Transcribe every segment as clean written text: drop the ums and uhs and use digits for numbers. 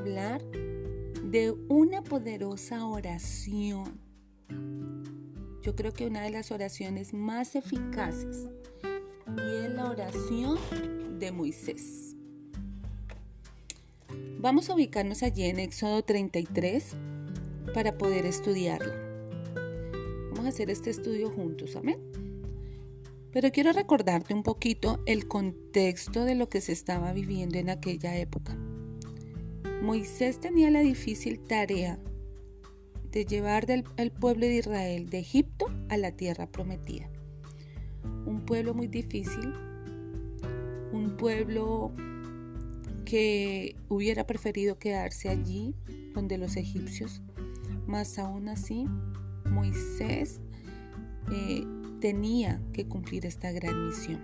hablar de una poderosa oración. Yo creo que una de las oraciones más eficaces y es la oración de Moisés. Vamos a ubicarnos allí en Éxodo 33 para poder estudiarla. Vamos a hacer este estudio juntos, amén. Pero quiero recordarte un poquito el contexto de lo que se estaba viviendo en aquella época. Moisés tenía la difícil tarea de llevar al pueblo de Israel de Egipto a la tierra prometida. Un pueblo muy difícil, un pueblo que hubiera preferido quedarse allí donde los egipcios, mas aún así Moisés tenía que cumplir esta gran misión.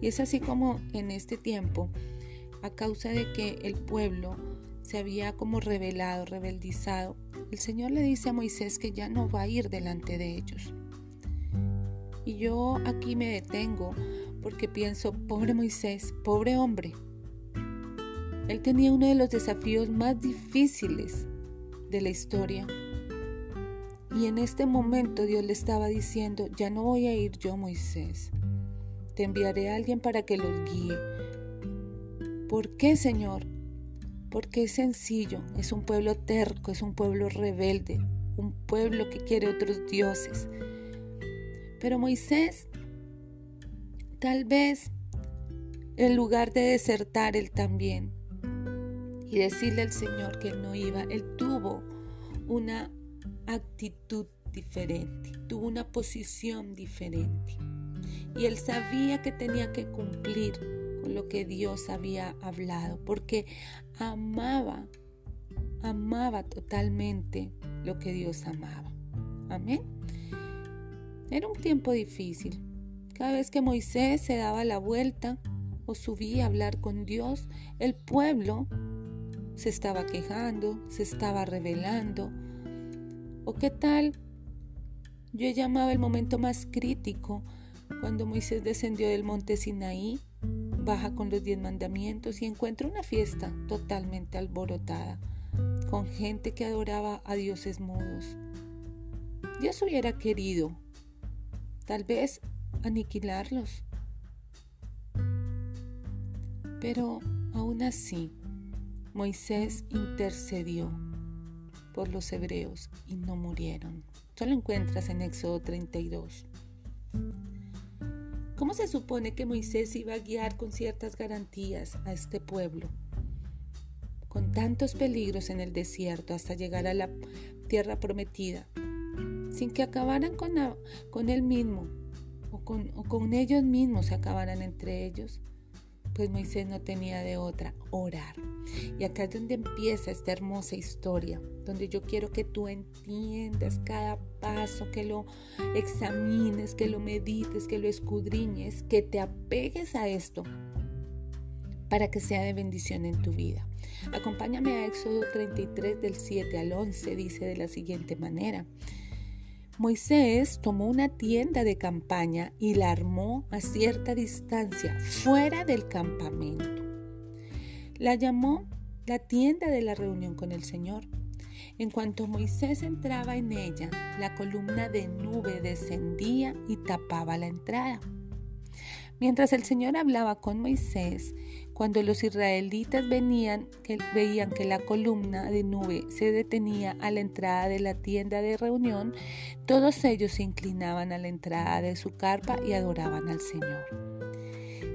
Y es así como en este tiempo, a causa de que el pueblo se había como rebeldizado, el Señor le dice a Moisés que ya no va a ir delante de ellos. Y yo aquí me detengo porque pienso, pobre Moisés, pobre hombre. Él tenía uno de los desafíos más difíciles de la historia. Y en este momento Dios le estaba diciendo, ya no voy a ir yo, Moisés. Te enviaré a alguien para que los guíe. ¿Por qué, Señor? Porque es sencillo, es un pueblo terco, es un pueblo rebelde, un pueblo que quiere otros dioses. Pero Moisés, tal vez, en lugar de desertar él también y decirle al Señor que él no iba, él tuvo una actitud diferente, tuvo una posición diferente. Y él sabía que tenía que cumplir con lo que Dios había hablado, porque amaba totalmente lo que Dios amaba. Amén. Era un tiempo difícil. Cada vez que Moisés se daba la vuelta o subía a hablar con Dios, el pueblo se estaba quejando, se estaba rebelando. ¿O qué tal? Yo llamaba el momento más crítico cuando Moisés descendió del monte Sinaí, baja con los 10 mandamientos y encuentra una fiesta totalmente alborotada, con gente que adoraba a dioses mudos. Dios hubiera querido, tal vez, aniquilarlos. Pero aún así, Moisés intercedió por los hebreos y no murieron. Esto lo encuentras en Éxodo 32. ¿Cómo se supone que Moisés iba a guiar con ciertas garantías a este pueblo? Con tantos peligros en el desierto hasta llegar a la tierra prometida, sin que acabaran con él mismo o con ellos mismos, se acabaran entre ellos. Pues Moisés no tenía de otra, orar. Y acá es donde empieza esta hermosa historia, donde yo quiero que tú entiendas cada paso, que lo examines, que lo medites, que lo escudriñes, que te apegues a esto para que sea de bendición en tu vida. Acompáñame a Éxodo 33 del 7 al 11, dice de la siguiente manera. Moisés tomó una tienda de campaña y la armó a cierta distancia fuera del campamento. La llamó la tienda de la reunión con el Señor. En cuanto Moisés entraba en ella, la columna de nube descendía y tapaba la entrada. Mientras el Señor hablaba con Moisés, cuando los israelitas veían que la columna de nube se detenía a la entrada de la tienda de reunión, todos ellos se inclinaban a la entrada de su carpa y adoraban al Señor.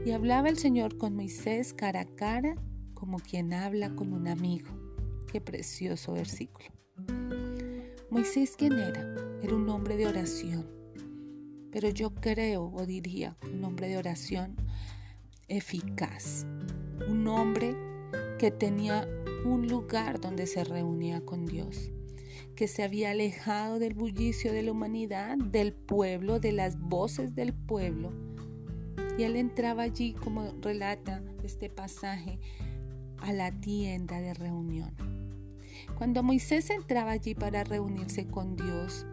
Y hablaba el Señor con Moisés cara a cara, como quien habla con un amigo. Qué precioso versículo. Moisés, ¿quién era? Era un hombre de oración. Pero yo creo, o diría, un hombre de oración eficaz. Un hombre que tenía un lugar donde se reunía con Dios, que se había alejado del bullicio de la humanidad, del pueblo, de las voces del pueblo. Y él entraba allí, como relata este pasaje, a la tienda de reunión. Cuando Moisés entraba allí para reunirse con Dios,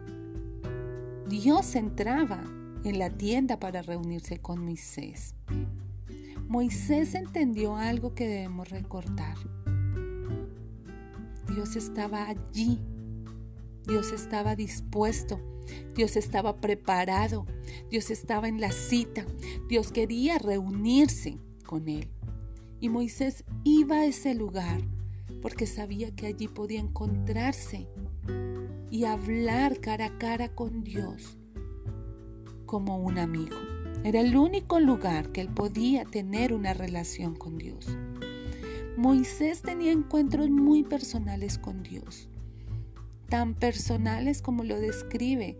Dios entraba en la tienda para reunirse con Moisés. Moisés entendió algo que debemos recordar. Dios estaba allí, Dios estaba dispuesto, Dios estaba preparado, Dios estaba en la cita, Dios quería reunirse con él. Y Moisés iba a ese lugar porque sabía que allí podía encontrarse y hablar cara a cara con Dios como un amigo. Era el único lugar que él podía tener una relación con Dios. Moisés tenía encuentros muy personales con Dios, tan personales como lo describe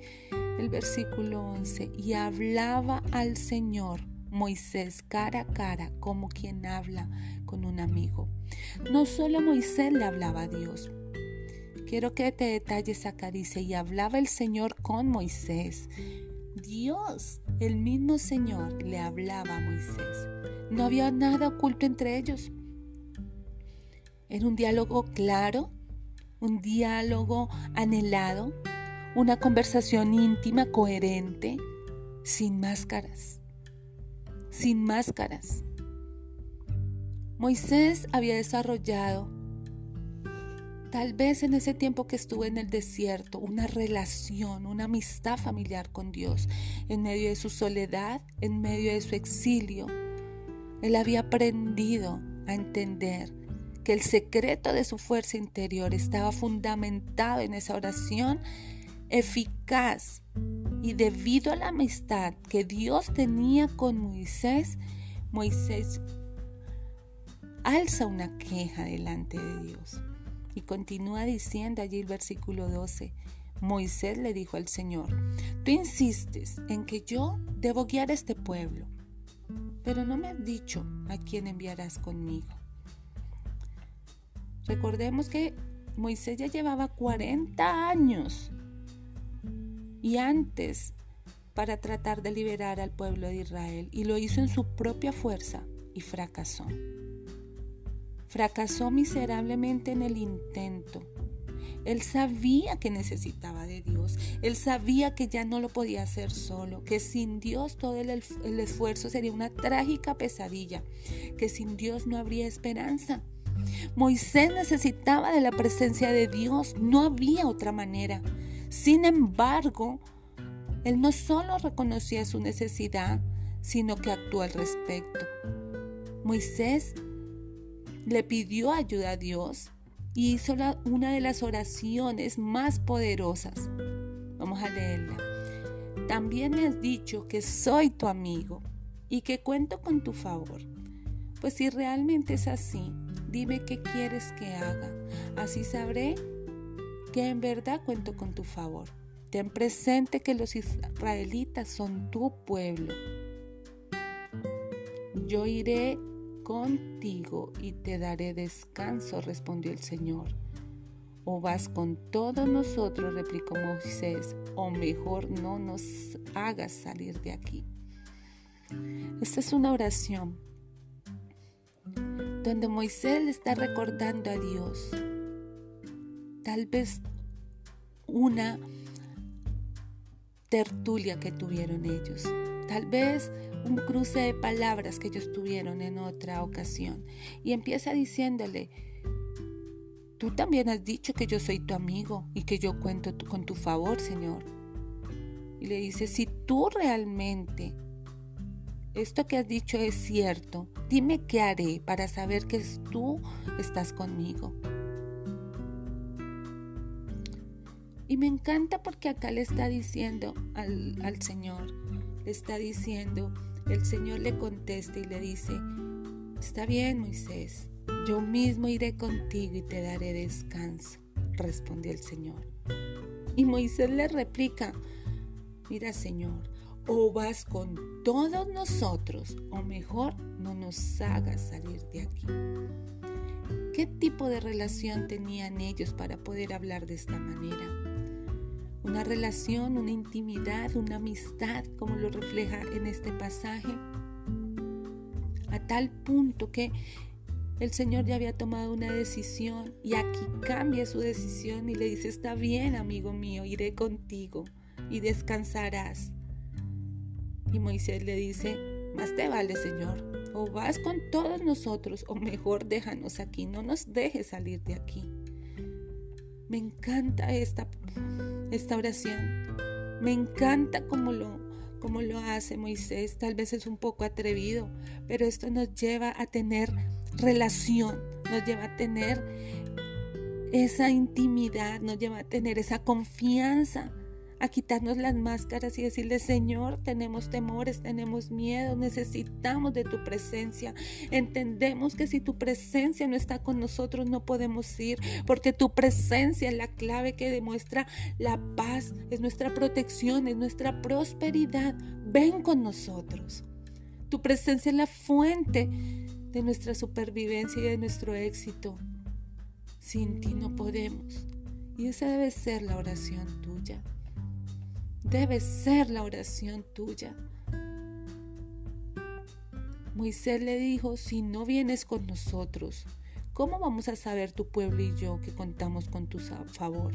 el versículo 11, y hablaba al Señor Moisés cara a cara como quien habla con un amigo. No solo Moisés le hablaba a Dios. Quiero que te detalles acá, dice, y hablaba el Señor con Moisés. Dios, el mismo Señor, le hablaba a Moisés. No había nada oculto entre ellos. Era un diálogo claro, un diálogo anhelado, una conversación íntima, coherente, sin máscaras. Sin máscaras. Moisés había desarrollado, tal vez en ese tiempo que estuvo en el desierto, una relación, una amistad familiar con Dios. En medio de su soledad, en medio de su exilio, él había aprendido a entender que el secreto de su fuerza interior estaba fundamentado en esa oración eficaz. Y debido a la amistad que Dios tenía con Moisés, Moisés alza una queja delante de Dios. Y continúa diciendo allí el versículo 12, Moisés le dijo al Señor, tú insistes en que yo debo guiar a este pueblo, pero no me has dicho a quién enviarás conmigo. Recordemos que Moisés ya llevaba 40 años y antes para tratar de liberar al pueblo de Israel, y lo hizo en su propia fuerza y fracasó. Fracasó miserablemente en el intento. Él sabía que necesitaba de Dios. Él sabía que ya no lo podía hacer solo, que sin Dios todo el esfuerzo sería una trágica pesadilla, que sin Dios no habría esperanza. Moisés necesitaba de la presencia de Dios, no había otra manera. Sin embargo, él no solo reconocía su necesidad, sino que actuó al respecto. Moisés le pidió ayuda a Dios y hizo una de las oraciones más poderosas. Vamos a leerla. También me has dicho que soy tu amigo y que cuento con tu favor. Pues si realmente es así, dime qué quieres que haga. Así sabré que en verdad cuento con tu favor. Ten presente que los israelitas son tu pueblo. Yo iré contigo y te daré descanso, respondió el Señor. O vas con todos nosotros, replicó Moisés, o mejor no nos hagas salir de aquí. Esta es una oración donde Moisés le está recordando a Dios, tal vez una tertulia que tuvieron ellos, tal vez un cruce de palabras que ellos tuvieron en otra ocasión, y empieza diciéndole, tú también has dicho que yo soy tu amigo y que yo cuento con tu favor, Señor. Y le dice, si tú realmente esto que has dicho es cierto, dime qué haré para saber que tú estás conmigo. Y me encanta porque acá le está diciendo al Señor, le está diciendo, el Señor le contesta y le dice, está bien, Moisés, yo mismo iré contigo y te daré descanso, respondió el Señor. Y Moisés le replica, mira, Señor, o vas con todos nosotros, o mejor no nos hagas salir de aquí. ¿Qué tipo de relación tenían ellos para poder hablar de esta manera? Una relación, una intimidad, una amistad, como lo refleja en este pasaje, a tal punto que el Señor ya había tomado una decisión y aquí cambia su decisión y le dice, está bien, amigo mío, iré contigo y descansarás. Y Moisés le dice, más te vale, Señor, o vas con todos nosotros o mejor déjanos aquí, no nos dejes salir de aquí. Me encanta esta oración. Me encanta cómo lo hace Moisés. Tal vez es un poco atrevido, pero esto nos lleva a tener relación, nos lleva a tener esa intimidad, nos lleva a tener esa confianza, a quitarnos las máscaras y decirle: Señor, tenemos temores, tenemos miedo, necesitamos de tu presencia. Entendemos que si tu presencia no está con nosotros no podemos ir, porque tu presencia es la clave que demuestra la paz, es nuestra protección, es nuestra prosperidad. Ven con nosotros. Tu presencia es la fuente de nuestra supervivencia y de nuestro éxito. Sin ti no podemos. Y esa debe ser la oración tuya. Debe ser la oración tuya. Moisés le dijo: si no vienes con nosotros, ¿cómo vamos a saber tu pueblo y yo que contamos con tu favor?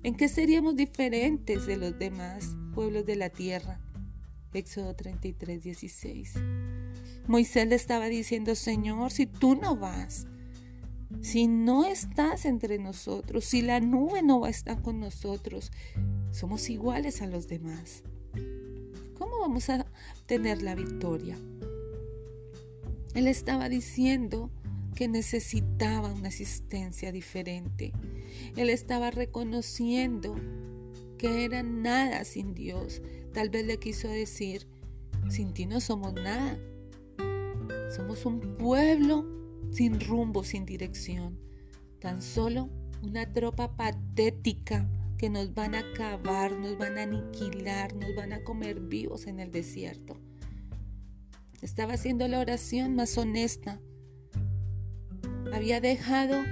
¿En qué seríamos diferentes de los demás pueblos de la tierra? Éxodo 33:16. Moisés le estaba diciendo: Señor, si tú no vas, si no estás entre nosotros, si la nube no va a estar con nosotros, somos iguales a los demás. ¿Cómo vamos a tener la victoria? Él estaba diciendo que necesitaba una asistencia diferente. Él estaba reconociendo que era nada sin Dios. Tal vez le quiso decir: sin ti no somos nada. Somos un pueblo sin rumbo, sin dirección. Tan solo una tropa patética que nos van a acabar, nos van a aniquilar, nos van a comer vivos en el desierto. Estaba haciendo la oración más honesta. Había dejado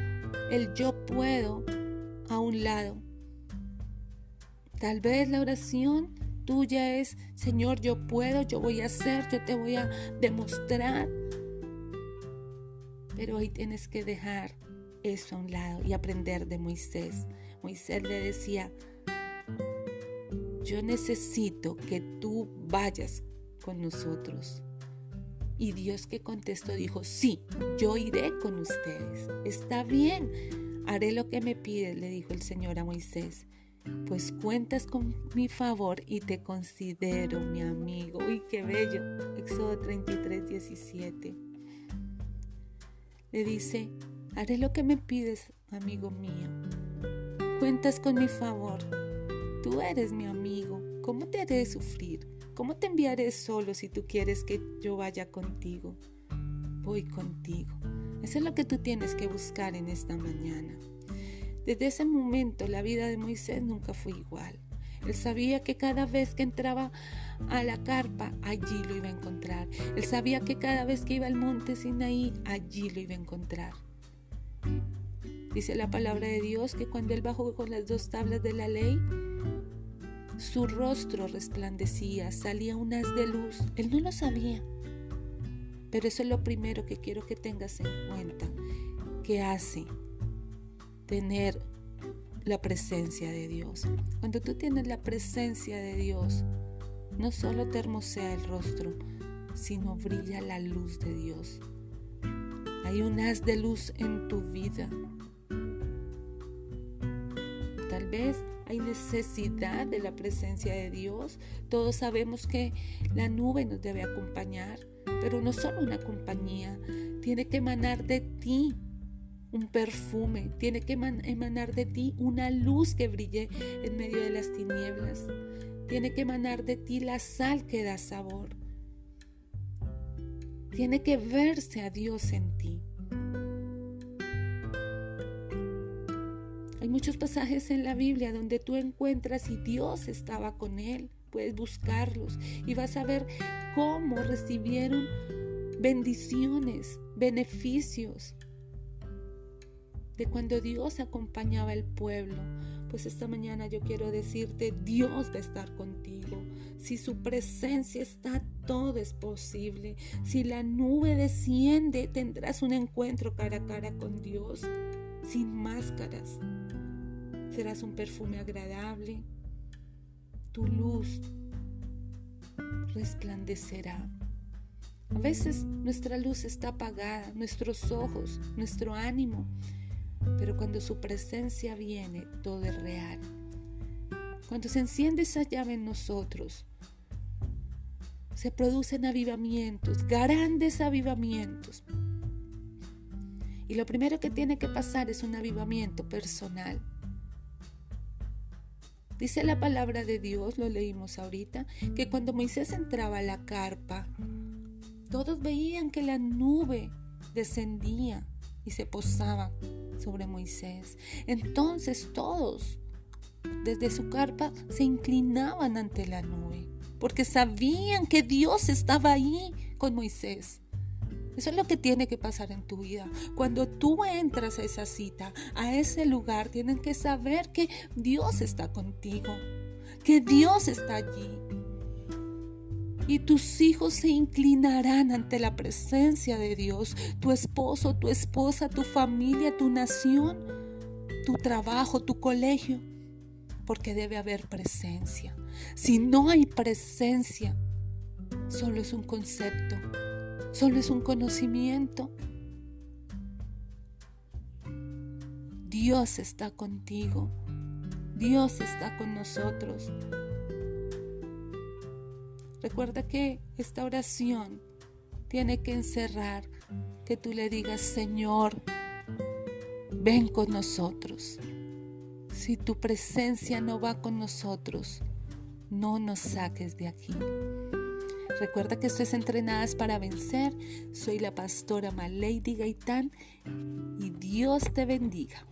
el yo puedo a un lado. Tal vez la oración tuya es: Señor, yo puedo, yo voy a hacer, yo te voy a demostrar. Pero hoy tienes que dejar eso a un lado y aprender de Moisés. Moisés le decía: yo necesito que tú vayas con nosotros. Y Dios, que contestó, dijo: sí, yo iré con ustedes. Está bien, haré lo que me pides, le dijo el Señor a Moisés. Pues cuentas con mi favor y te considero mi amigo. ¡Uy, qué bello! Éxodo 33:17. Le dice: haré lo que me pides, amigo mío. Cuentas con mi favor. Tú eres mi amigo. ¿Cómo te haré sufrir? ¿Cómo te enviaré solo si tú quieres que yo vaya contigo? Voy contigo. Eso es lo que tú tienes que buscar en esta mañana. Desde ese momento la vida de Moisés nunca fue igual. Él sabía que cada vez que entraba a la carpa, allí lo iba a encontrar. Él sabía que cada vez que iba al monte Sinaí, allí lo iba a encontrar. Dice la palabra de Dios que cuando él bajó con las 2 tablas de la ley, su rostro resplandecía, salía un haz de luz. Él no lo sabía, pero eso es lo primero que quiero que tengas en cuenta, que hace tener la presencia de Dios. Cuando tú tienes la presencia de Dios, no solo te hermosea el rostro, sino brilla la luz de Dios. Hay un haz de luz en tu vida. Tal vez hay necesidad de la presencia de Dios. Todos sabemos que la nube nos debe acompañar, pero no solo una compañía. Tiene que emanar de ti un perfume, tiene que emanar de ti una luz que brille en medio de las tinieblas. Tiene que emanar de ti la sal que da sabor. Tiene que verse a Dios en ti. Hay muchos pasajes en la Biblia donde tú encuentras y Dios estaba con él. Puedes buscarlos y vas a ver cómo recibieron bendiciones, beneficios de cuando Dios acompañaba al pueblo. Pues esta mañana yo quiero decirte: Dios va a estar contigo. Si su presencia está, todo es posible. Si la nube desciende, tendrás un encuentro cara a cara con Dios, sin máscaras. Serás un perfume agradable. Tu luz resplandecerá. A veces nuestra luz está apagada, nuestros ojos, nuestro ánimo. Pero cuando su presencia viene, todo es real. Cuando se enciende esa llave en nosotros, se producen avivamientos, grandes avivamientos. Y lo primero que tiene que pasar es un avivamiento personal. Dice la palabra de Dios, lo leímos ahorita, que cuando Moisés entraba a la carpa, todos veían que la nube descendía y se posaba sobre Moisés. Entonces todos, desde su carpa, se inclinaban ante la nube, porque sabían que Dios estaba ahí con Moisés. Eso es lo que tiene que pasar en tu vida. Cuando tú entras a esa cita, a ese lugar, tienen que saber que Dios está contigo, que Dios está allí. Y tus hijos se inclinarán ante la presencia de Dios. Tu esposo, tu esposa, tu familia, tu nación, tu trabajo, tu colegio. Porque debe haber presencia. Si no hay presencia, solo es un concepto. Solo es un conocimiento. Dios está contigo. Dios está con nosotros. Recuerda que esta oración tiene que encerrar que tú le digas: Señor, ven con nosotros. Si tu presencia no va con nosotros, no nos saques de aquí. Recuerda que esto es Entrenadas para Vencer. Soy la pastora Malady Gaitán y Dios te bendiga.